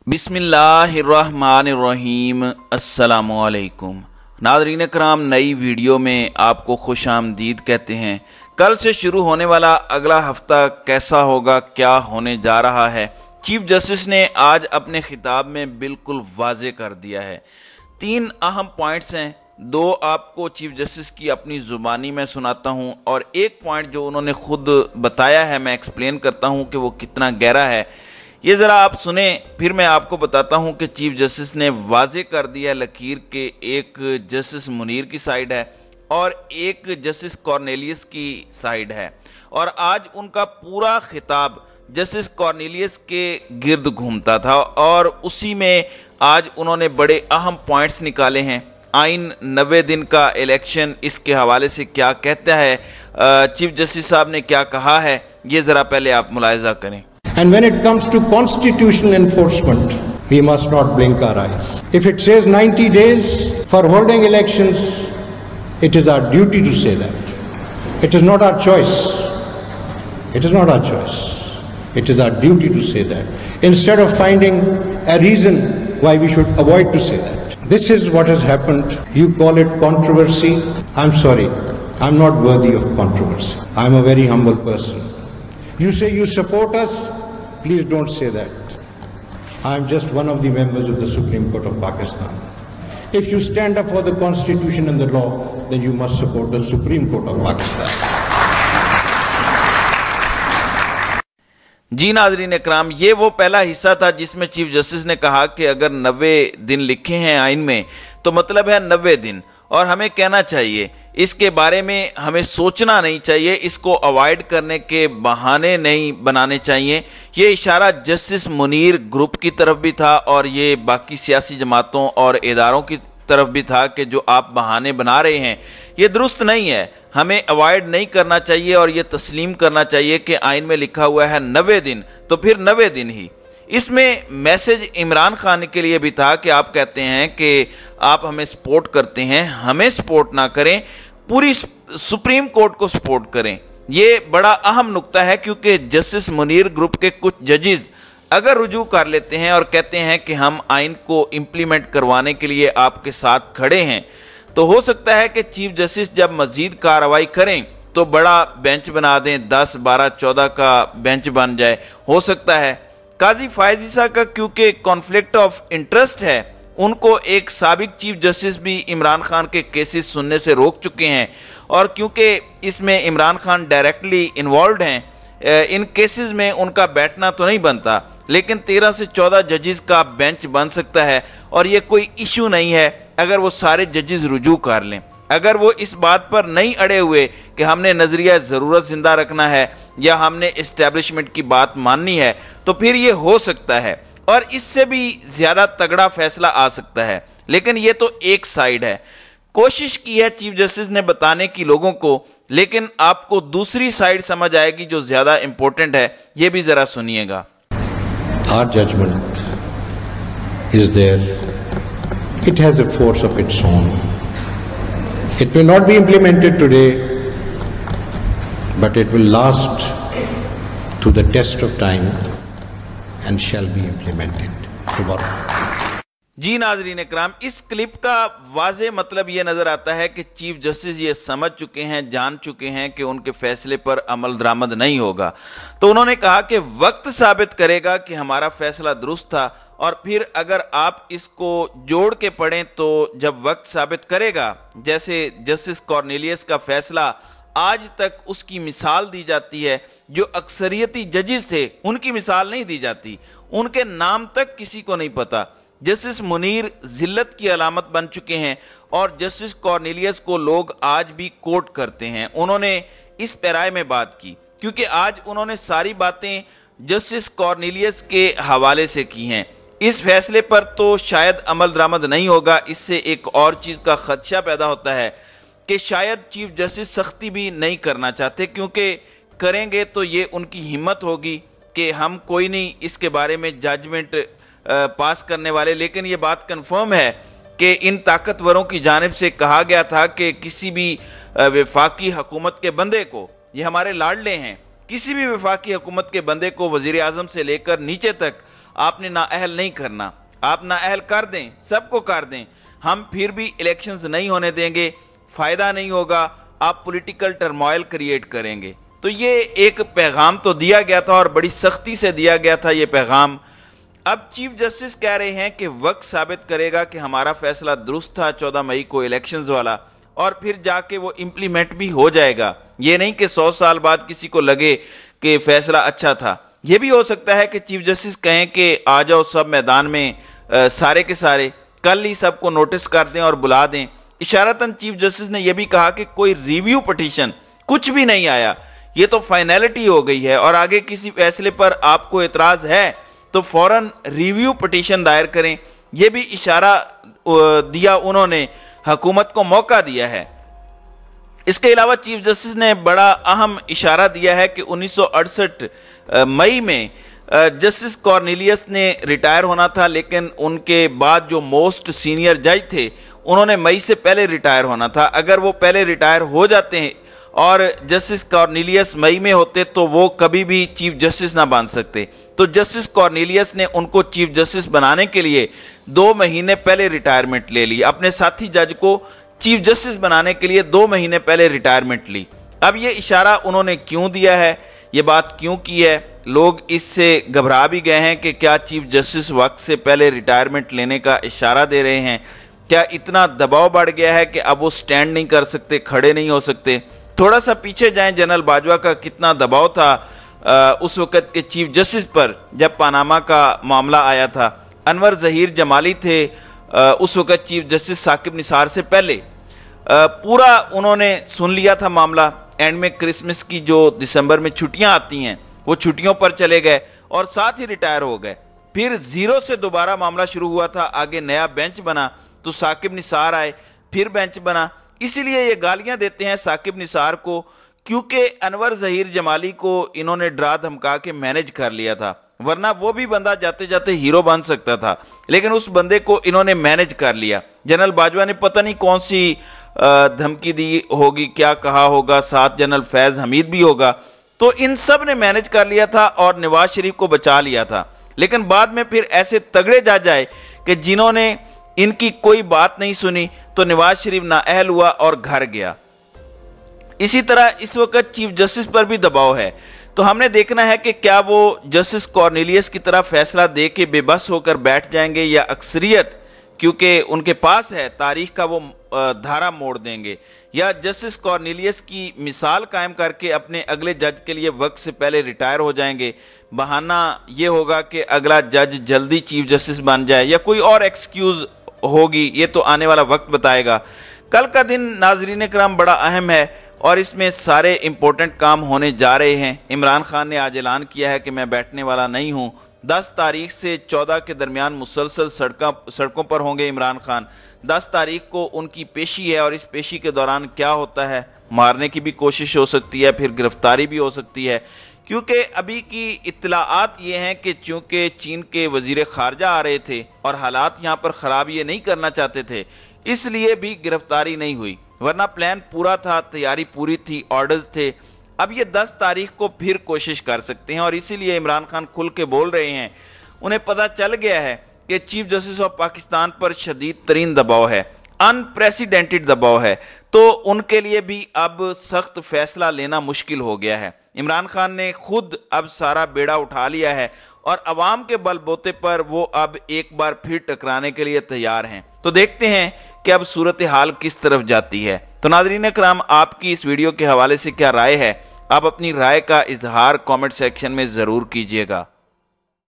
बिस्मिल्लाहिर्रहमानिर्रहीम। अस्सलामुअलैकुम नाज़रीन कराम, नई वीडियो में आपको खुश आमदीद कहते हैं। कल से शुरू होने वाला अगला हफ्ता कैसा होगा, क्या होने जा रहा है, चीफ जस्टिस ने आज अपने खिताब में बिल्कुल वाज़े कर दिया है। 3 अहम पॉइंट्स हैं, 2 आपको चीफ जस्टिस की अपनी ज़ुबानी में सुनाता हूं और एक पॉइंट जो उन्होंने खुद बताया है मैं एक्सप्लेन करता हूं कि वो कितना गहरा है। ये ज़रा आप सुने, फिर मैं आपको बताता हूं कि चीफ जस्टिस ने वाजे कर दिया लकीर के एक जस्टिस मुनीर की साइड है और एक जस्टिस कॉर्नेलियस की साइड है, और आज उनका पूरा खिताब जस्टिस कॉर्नेलियस के गिर्द घूमता था और उसी में आज उन्होंने बड़े अहम पॉइंट्स निकाले हैं। आइन 90 दिन का इलेक्शन, इसके हवाले से क्या कहता है, चीफ जस्टिस साहब ने क्या कहा है, ये ज़रा पहले आप मुलाहिजा करें। And when it comes to constitutional enforcement, we must not blink our eyes. If it says 90 days for holding elections, it is our duty to say that. It is not our choice. It is not our choice. It is our duty to say that. Instead of finding a reason why we should avoid to say that. This is what has happened. You call it controversy. I'm sorry. I'm not worthy of controversy. I'm a very humble person. You say you support us. Please don't say that. I am just one of the members of the Supreme Court of Pakistan. If you stand up for the Constitution and the law, then you must support the Supreme Court of Pakistan. जी नाज़रीन इकराम, ये वो पहला हिस्सा था जिसमें chief justice ने कहा कि अगर 90 दिन लिखे हैं आइन में तो मतलब है 90 दिन, और हमें कहना चाहिए, इसके बारे में हमें सोचना नहीं चाहिए, इसको अवॉइड करने के बहाने नहीं बनाने चाहिए। ये इशारा जस्टिस मुनीर ग्रुप की तरफ भी था और ये बाकी सियासी जमातों और इदारों की तरफ भी था कि जो आप बहाने बना रहे हैं ये दुरुस्त नहीं है, हमें अवॉइड नहीं करना चाहिए और ये तस्लीम करना चाहिए कि आइन में लिखा हुआ है 90 दिन, तो फिर 90 दिन ही। इसमें मैसेज इमरान खान के लिए भी था कि आप कहते हैं कि आप हमें सपोर्ट करते हैं, हमें सपोर्ट ना करें, पूरी सुप्रीम कोर्ट को सपोर्ट करें। ये बड़ा अहम नुक्ता है क्योंकि जस्टिस मुनीर ग्रुप के कुछ जजेस अगर रुजू कर लेते हैं और कहते हैं कि हम आइन को इम्प्लीमेंट करवाने के लिए आपके साथ खड़े हैं, तो हो सकता है कि चीफ जस्टिस जब मजीद कार्रवाई करें तो बड़ा बेंच बना दें, 10, 12, 14 का बेंच बन जाए। हो सकता है काजी फायज ईसा का क्योंकि कॉन्फ्लिक्ट ऑफ इंटरेस्ट है, उनको एक साबिक चीफ जस्टिस भी इमरान खान के केसेस सुनने से रोक चुके हैं, और क्योंकि इसमें इमरान खान डायरेक्टली इन्वॉल्व हैं, इन केसेस में उनका बैठना तो नहीं बनता, लेकिन 13 से 14 जजेस का बेंच बन सकता है और ये कोई इशू नहीं है अगर वो सारे जजेस रुजू कर लें। अगर वो इस बात पर नहीं अड़े हुए कि हमने नज़रिया ज़रूरत जिंदा रखना है या हमने इस्टेब्लिशमेंट की बात माननी है, तो फिर ये हो सकता है और इससे भी ज़्यादा तगड़ा फैसला आ सकता है। लेकिन ये तो एक साइड है, कोशिश की है चीफ जस्टिस ने बताने की लोगों को, लेकिन आपको दूसरी साइड समझ आएगी जो ज़्यादा इंपॉर्टेंट है, ये भी ज़रा सुनिएगा। Our judgment is there. It has a force of its own. It may not be implemented today, but it will last to the test of time and shall be implemented tomorrow. जी नाज़रीन इकराम, इस clip का वाज़े मतलब ये नज़र आता है कि चीफ जस्टिस ये समझ चुके हैं, जान चुके हैं कि उनके फैसले पर अमल दरामद नहीं होगा, तो उन्होंने कहा कि वक्त साबित करेगा कि हमारा फैसला दुरुस्त था, और फिर अगर आप इसको जोड़ के पढ़ें तो जब वक्त साबित करेगा, जैसे जस्टिस कॉर्नेलियस का फैसला आज तक उसकी मिसाल दी जाती है, जो अक्सरियती जजेस थे उनकी मिसाल नहीं दी जाती, उनके नाम तक किसी को नहीं पता। जस्टिस मुनीर जिल्लत की अलामत बन चुके हैं और जस्टिस कॉर्नेलियस को लोग आज भी कोट करते हैं। उन्होंने इस पैराए में बात की क्योंकि आज उन्होंने सारी बातें जस्टिस कॉर्नेलियस के हवाले से की हैं। इस फैसले पर तो शायद अमल दरामद नहीं होगा, इससे एक और चीज़ का खदशा पैदा होता है कि शायद चीफ जस्टिस सख्ती भी नहीं करना चाहते, क्योंकि करेंगे तो ये उनकी हिम्मत होगी कि हम कोई नहीं इसके बारे में जजमेंट पास करने वाले। लेकिन ये बात कंफर्म है कि इन ताकतवरों की जानिब से कहा गया था कि किसी भी वफाकी हुकूमत के बंदे को, ये हमारे लाडले हैं, किसी भी वफाकी हुकूमत के बंदे को वज़ीर आज़म से लेकर नीचे तक आपने नाअहल नहीं करना। आप नाअहल कर दें, सबको कर दें, हम फिर भी इलेक्शंस नहीं होने देंगे, फ़ायदा नहीं होगा, आप पॉलिटिकल टर्मोइल क्रिएट करेंगे। तो ये एक पैगाम तो दिया गया था और बड़ी सख्ती से दिया गया था ये पैगाम। अब चीफ जस्टिस कह रहे हैं कि वक्त साबित करेगा कि हमारा फैसला दुरुस्त था 14 मई को इलेक्शंस वाला, और फिर जाके वो इम्प्लीमेंट भी हो जाएगा। ये नहीं कि 100 साल बाद किसी को लगे कि फैसला अच्छा था। ये भी हो सकता है कि चीफ जस्टिस कहें कि आ जाओ सब मैदान में, सारे के सारे कल ही सबको नोटिस कर दें और बुला दें। इशारतन चीफ जस्टिस ने यह भी कहा कि कोई रिव्यू पिटीशन कुछ भी नहीं आया, ये तो फाइनलिटी हो गई है, और आगे किसी फैसले पर आपको एतराज़ है तो फौरन रिव्यू पिटीशन दायर करें। यह भी इशारा दिया उन्होंने, हुकूमत को मौका दिया है। इसके अलावा चीफ जस्टिस ने बड़ा अहम इशारा दिया है कि 1968 मई में जस्टिस कॉर्नेलियस ने रिटायर होना था, लेकिन उनके बाद जो मोस्ट सीनियर जज थे उन्होंने मई से पहले रिटायर होना था। अगर वो पहले रिटायर हो जाते हैं और जस्टिस कॉर्नेलियस मई में होते तो वो कभी भी चीफ जस्टिस ना बन सकते। तो जस्टिस कॉर्नेलियस ने उनको चीफ जस्टिस बनाने के लिए 2 महीने पहले रिटायरमेंट ले ली। अपने साथी जज को चीफ जस्टिस बनाने के लिए 2 महीने पहले रिटायरमेंट ली। अब ये इशारा उन्होंने क्यों दिया है, ये बात क्यों की है? लोग इससे घबरा भी गए हैं कि क्या चीफ जस्टिस वक्त से पहले रिटायरमेंट लेने का इशारा दे रहे हैं? क्या इतना दबाव बढ़ गया है कि अब वो स्टैंड नहीं कर सकते, खड़े नहीं हो सकते? थोड़ा सा पीछे जाएं, जनरल बाजवा का कितना दबाव था उस वक़्त के चीफ जस्टिस पर जब पनामा का मामला आया था। अनवर ज़हीर जमाली थे उस वक़्त चीफ जस्टिस साकिब निसार से पहले। पूरा उन्होंने सुन लिया था मामला। एंड में क्रिसमस की जो दिसंबर में छुट्टियां आती हैं वो छुट्टियों पर चले गए और साथ ही रिटायर हो गए। फिर जीरो से दोबारा मामला शुरू हुआ था, आगे नया बेंच बना तो साकिब निसार आए, फिर बेंच बना। इसीलिए ये गालियां देते हैं साकिब निसार को, क्योंकि अनवर ज़हीर जमाली को इन्होंने डरा धमका के मैनेज कर लिया था, वरना वो भी बंदा जाते जाते हीरो बन सकता था, लेकिन उस बंदे को इन्होंने मैनेज कर लिया। जनरल बाजवा ने पता नहीं कौन सी धमकी दी होगी, क्या कहा होगा, साथ जनरल फैज हमीद भी होगा, तो इन सब ने मैनेज कर लिया था और नवाज शरीफ को बचा लिया था। लेकिन बाद में फिर ऐसे तगड़े जा जाए कि जिन्होंने इनकी कोई बात नहीं सुनी, तो नवाज शरीफ नाअहल हुआ और घर गया। इसी तरह इस वक्त चीफ जस्टिस पर भी दबाव है, तो हमने देखना है कि क्या वो जस्टिस कॉर्नेलियस की तरह फैसला दे के बेबस होकर बैठ जाएंगे, या अक्सरियत क्योंकि उनके पास है तारीख का वो धारा मोड़ देंगे, या जस्टिस कॉर्नेलियस की मिसाल कायम करके अपने अगले जज के लिए वक्त से पहले रिटायर हो जाएंगे। बहाना ये होगा कि अगला जज जल्दी चीफ जस्टिस बन जाए, या कोई और एक्सक्यूज होगी, ये तो आने वाला वक्त बताएगा। कल का दिन नाजरीन करम बड़ा अहम है और इसमें सारे इंपॉर्टेंट काम होने जा रहे हैं। इमरान खान ने आज ऐलान किया है कि मैं बैठने वाला नहीं हूँ। 10 तारीख से 14 के दरमियान मुसलसल सड़कों पर होंगे इमरान खान। 10 तारीख को उनकी पेशी है और इस पेशी के दौरान क्या होता है, मारने की भी कोशिश हो सकती है, फिर गिरफ्तारी भी हो सकती है, क्योंकि अभी की इत्तलाआत ये हैं कि चूँकि चीन के वजीर खारजा आ रहे थे और हालात यहाँ पर ख़राब ये नहीं करना चाहते थे, इसलिए भी गिरफ्तारी नहीं हुई, वरना प्लान पूरा था, तैयारी पूरी थी, ऑर्डर्स थे। अब ये 10 तारीख को फिर कोशिश कर सकते हैं और इसीलिए इमरान खान खुल के बोल रहे हैं। उन्हें पता चल गया है कि चीफ जस्टिस ऑफ पाकिस्तान पर शदीद तरीन दबाव है, अनप्रेसिडेंटेड दबाव है, तो उनके लिए भी अब सख्त फैसला लेना मुश्किल हो गया है। इमरान खान ने खुद अब सारा बेड़ा उठा लिया है और अवाम के बलबूते पर वो अब एक बार फिर टकराने के लिए तैयार हैं। तो देखते हैं कि अब सूरत हाल किस तरफ जाती है। तो नाज़रीन कराम, आपकी इस वीडियो के हवाले से क्या राय है? आप अपनी राय का इजहार कमेंट सेक्शन में ज़रूर कीजिएगा।